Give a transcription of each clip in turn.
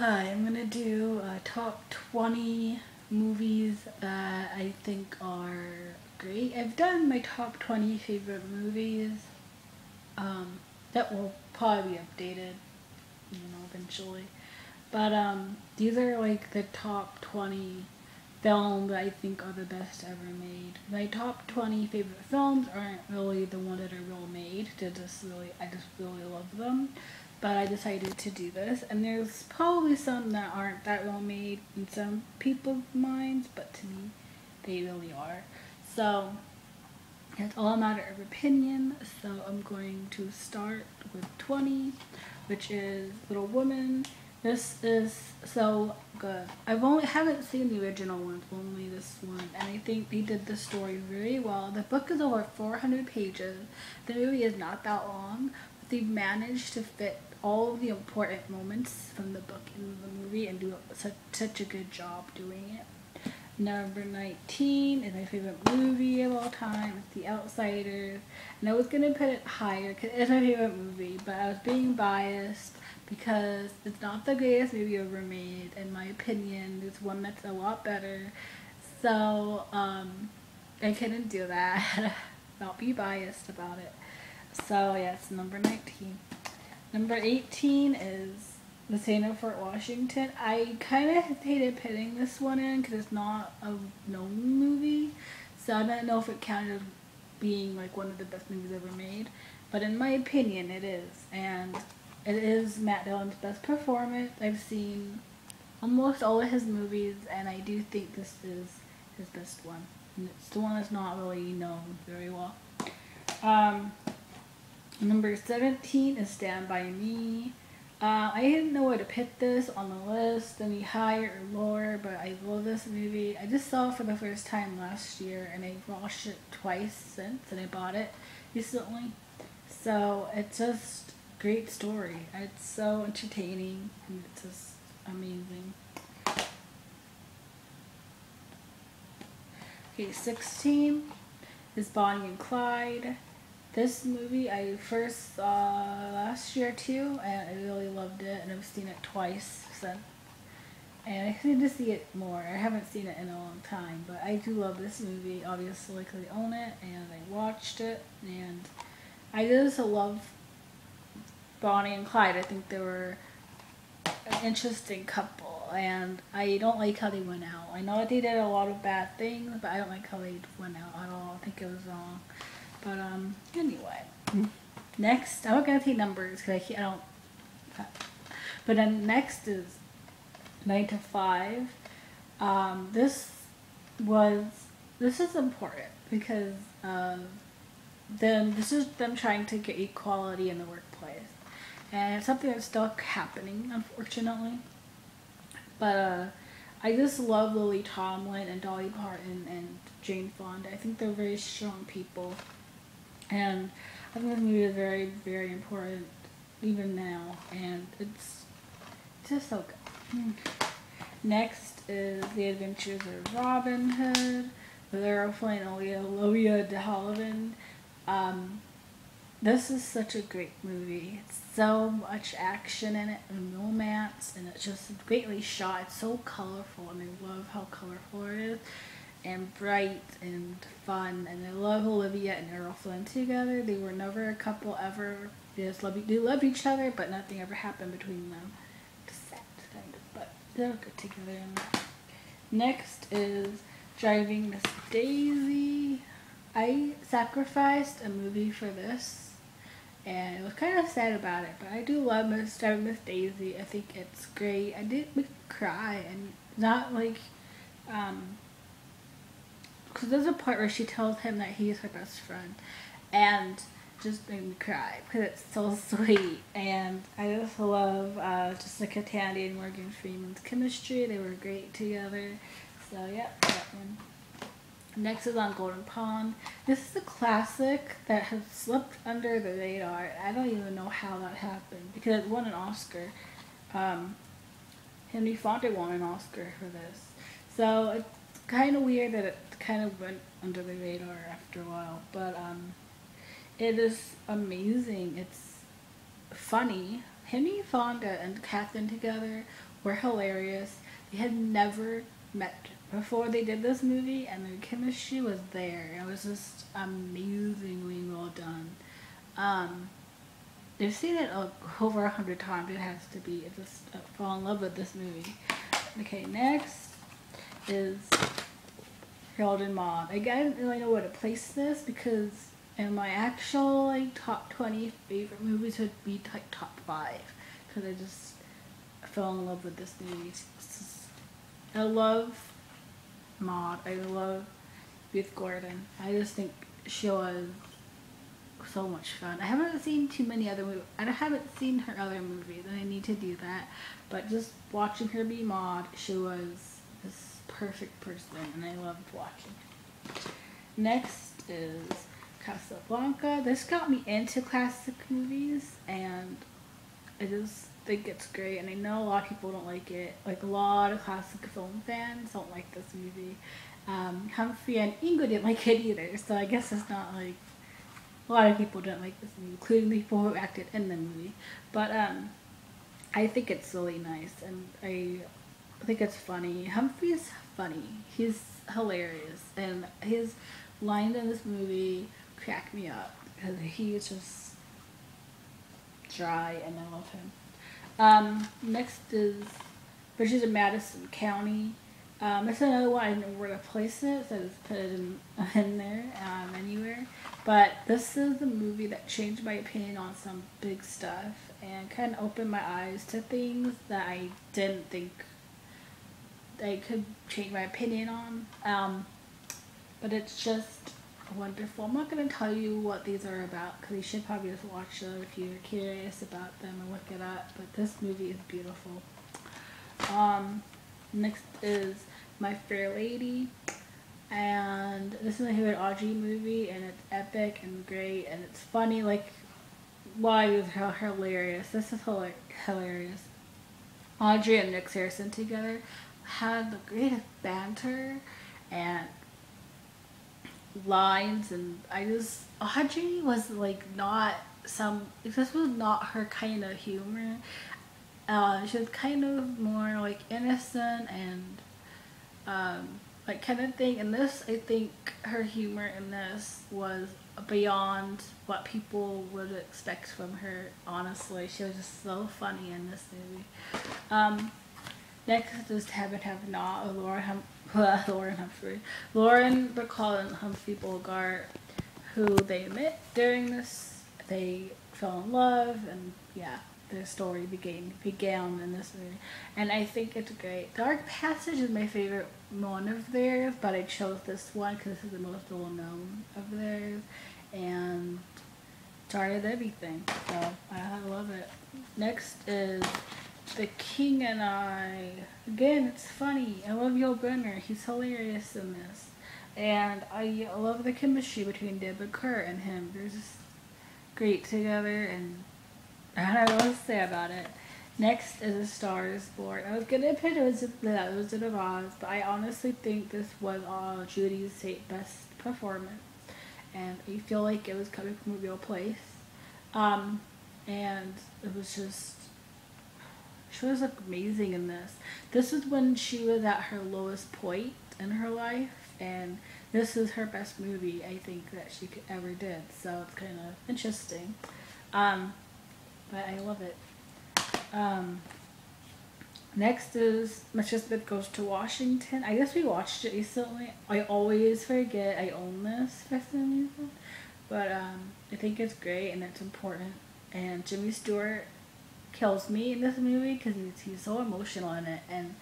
Hi, I'm gonna do top 20 movies that I think are great. I've done my top 20 favorite movies that will probably be updated, eventually. But these are like the top 20 films that I think are the best ever made. My top 20 favorite films aren't really the ones that are real made. I just really love them. But I decided to do this, and there's probably some that aren't that well made in some people's minds, but to me, they really are. So it's all a matter of opinion. So I'm going to start with 20, which is Little Woman. This is so good. Haven't seen the original ones, only this one, and I think they did the story very well. The book is over 400 pages. The movie is not that long, but they managed to fit all of the important moments from the book in the movie and do such a good job doing it. Number 19 is my favorite movie of all time. It's The Outsiders. And I was going to put it higher because it's my favorite movie, but I was being biased because it's not the greatest movie ever made. In my opinion, there's one that's a lot better. So, I couldn't do that. Not be biased about it. So, yeah, it's number 19. Number 18 is The Saint of Fort Washington. I kind of hesitated putting this one in because it's not a known movie. So I don't know if it counted as being like one of the best movies ever made. But in my opinion, it is. And it is Matt Dillon's best performance. I've seen almost all of his movies, and I do think this is his best one. And it's the one that's not really known very well. Number 17 is Stand By Me. I didn't know where to put this on the list, any higher or lower, but I love this movie. I just saw it for the first time last year, and I watched it twice since, and I bought it recently. So it's just a great story. It's so entertaining, and it's just amazing. Okay, 16 is Bonnie and Clyde. This movie I first saw last year too, and I really loved it, and I've seen it twice since. And I need to see it more. I haven't seen it in a long time, but I do love this movie, obviously, because I own it, and I watched it, and I just love Bonnie and Clyde. I think they were an interesting couple, and I don't like how they went out. I know that they did a lot of bad things, but I don't like how they went out at all. I think it was wrong. But anyway, next I'm not gonna take numbers because I don't. But then next is 9 to 5. This is important because then this is them trying to get equality in the workplace, and it's something that's still happening, unfortunately. But I just love Lily Tomlin and Dolly Parton and Jane Fonda. I think they're very strong people. And I think this movie is very, very important even now, and it's just so good. Next is The Adventures of Robin Hood with Errol Flynn and Olivia de Havilland. This is such a great movie. It's so much action in it and romance, and it's just greatly shot. It's so colorful, and I love how colorful it is. And bright and fun, and I love Olivia and Errol Flynn together. They were never a couple ever. They loved each other, but nothing ever happened between them. Just sad, kind of, but they're good together. Next is Driving Miss Daisy. I sacrificed a movie for this, and I was kind of sad about it, but I do love Driving Miss Daisy. I think it's great. I did make me cry, and not like because there's a part where she tells him that he's her best friend, and just made me cry because it's so sweet. And I just love Jessica Tandy and Morgan Freeman's chemistry. They were great together. So yeah, that one. Next is On Golden Pond. This is a classic that has slipped under the radar. I don't even know how that happened because it won an Oscar. Henry Fonda won an Oscar for this. So it's kind of weird that it kind of went under the radar after a while, but it is amazing. It's funny. Henry Fonda and Catherine together were hilarious. They had never met before they did this movie, and their chemistry was there. It was just amazingly well done. They've seen it over 100 times. It has to be. I just fall in love with this movie. Okay, next is Harold and Maude. I didn't really know where to place this because in my actual like top 20 favorite movies would be like top 5 because I just fell in love with this movie. I love Maude. I love Ruth Gordon. I just think she was so much fun. I haven't seen too many other movies. I haven't seen her other movies, and I need to do that. But just watching her be Maude, she was this perfect person, and I loved watching her. Next is Casablanca. This got me into classic movies, and I just think it's great. And I know a lot of people don't like it. Like a lot of classic film fans don't like this movie. Humphrey and Ingo didn't like it either, so I guess it's not like a lot of people didn't like this movie, including the people who acted in the movie. But I think it's really nice, and I think it's funny. Humphrey's funny. He's hilarious, and his lines in this movie crack me up because he's just dry, and I love him. Next is Bridges in Madison County. It's another one I didn't know where to place it, so I just put it in there, anywhere. But this is the movie that changed my opinion on some big stuff and kind of opened my eyes to things that I didn't think I could change my opinion on. But it's just wonderful. I'm not going to tell you what these are about because you should probably just watch them if you're curious about them and look it up. But this movie is beautiful. Next is My Fair Lady, and this is my favorite Audrey movie, and it's epic and great, and it's funny. Like, why is how hilarious? This is hilarious. Audrey and Nick Harrison together had the greatest banter and lines, and Audrey was like this was not her kind of humor. She was kind of more like innocent and like kind of thing. And this, I think her humor in this was beyond what people would expect from her. Honestly, she was just so funny in this movie. Next is Have and Have Not with Lauren Bacall and Humphrey Bogart, who they met during this. They fell in love, and yeah, their story began in this movie, and I think it's great. Dark Passage is my favorite one of theirs, but I chose this one because this is the most well known of theirs, and started everything, so I love it. Next is The King and I. Again, it's funny. I love Yul Brynner. He's hilarious in this, and I love the chemistry between Deborah Kerr and him. They're just great together, and I don't know what to say about it. Next is A Star is Born. I was gonna pick Wizard of Oz, but I honestly think this was Judy's best performance, and I feel like it was coming from a real place. And it was just, she was amazing in this. This is when she was at her lowest point in her life, and this is her best movie I think that she ever did. So it's kind of interesting. But I love it. Next is Mr. Smith Goes to Washington. I guess we watched it recently. I always forget I own this for some reason. But I think it's great and it's important. And Jimmy Stewart kills me in this movie because he's so emotional in it. And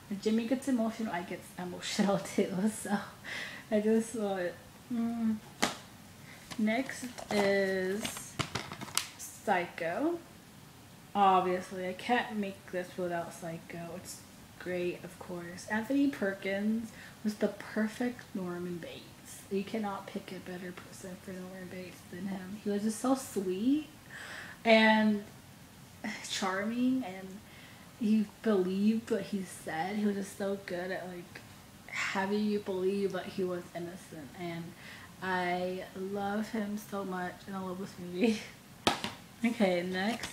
when Jimmy gets emotional, I get emotional too. So I just love it. Next is Psycho. Obviously, I can't make this without Psycho. It's great, of course. Anthony Perkins was the perfect Norman Bates. You cannot pick a better person for Norman Bates than him. He was just so sweet and charming, and he believed what he said. He was just so good at like having you believe that he was innocent, and I love him so much, and I love this movie. Okay, next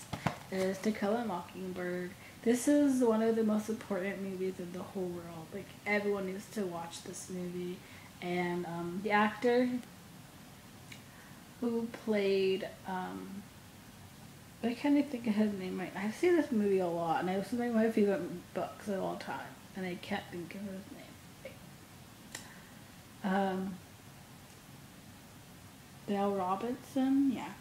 is To Kill a Mockingbird. This is one of the most important movies in the whole world. Like, everyone needs to watch this movie. And the actor who played, I can't even think of his name right now. I've seen this movie a lot, and it was one of my favorite books of all time, and I can't think of his name. Bill Robinson? Yeah.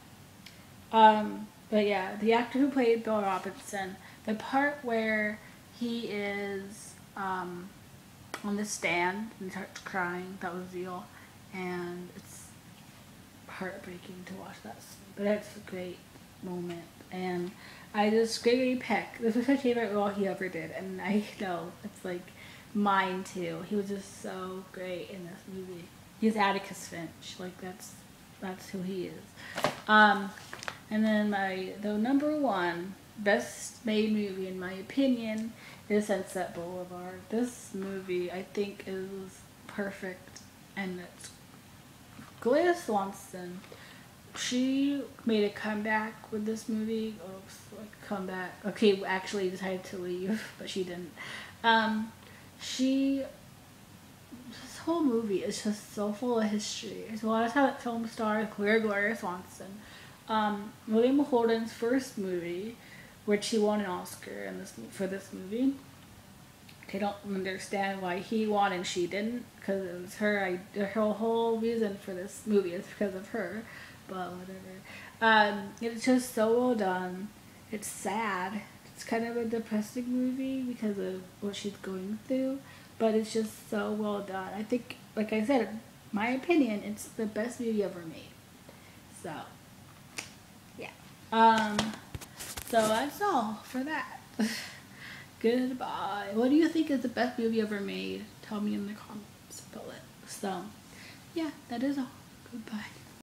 But yeah, the actor who played Bill Robinson, the part where he is on the stand and starts crying, that was real, and it's heartbreaking to watch that scene. But it's a great moment, and I just Gregory Peck. This was my favorite role he ever did, and I know it's like mine too. He was just so great in this movie. He's Atticus Finch, like that's who he is. And then the number one best made movie in my opinion is Sunset Boulevard. This movie I think is perfect, and it's Gloria Swanson. She made a comeback with this movie. Oh, like comeback. Okay, actually decided to leave, but she didn't. This whole movie is just so full of history. There's a lot of talent film stars, Gloria Swanson. William Holden's first movie, which he won an Oscar for this movie. I don't understand why he won and she didn't, because it was her whole reason for this movie is because of her, but whatever. It's just so well done. It's sad. It's kind of a depressing movie because of what she's going through, but it's just so well done. I think, like I said, my opinion, it's the best movie ever made. So, yeah. So that's all for that. Goodbye. What do you think is the best movie ever made? Tell me in the comments below. So, yeah, that is all. Goodbye.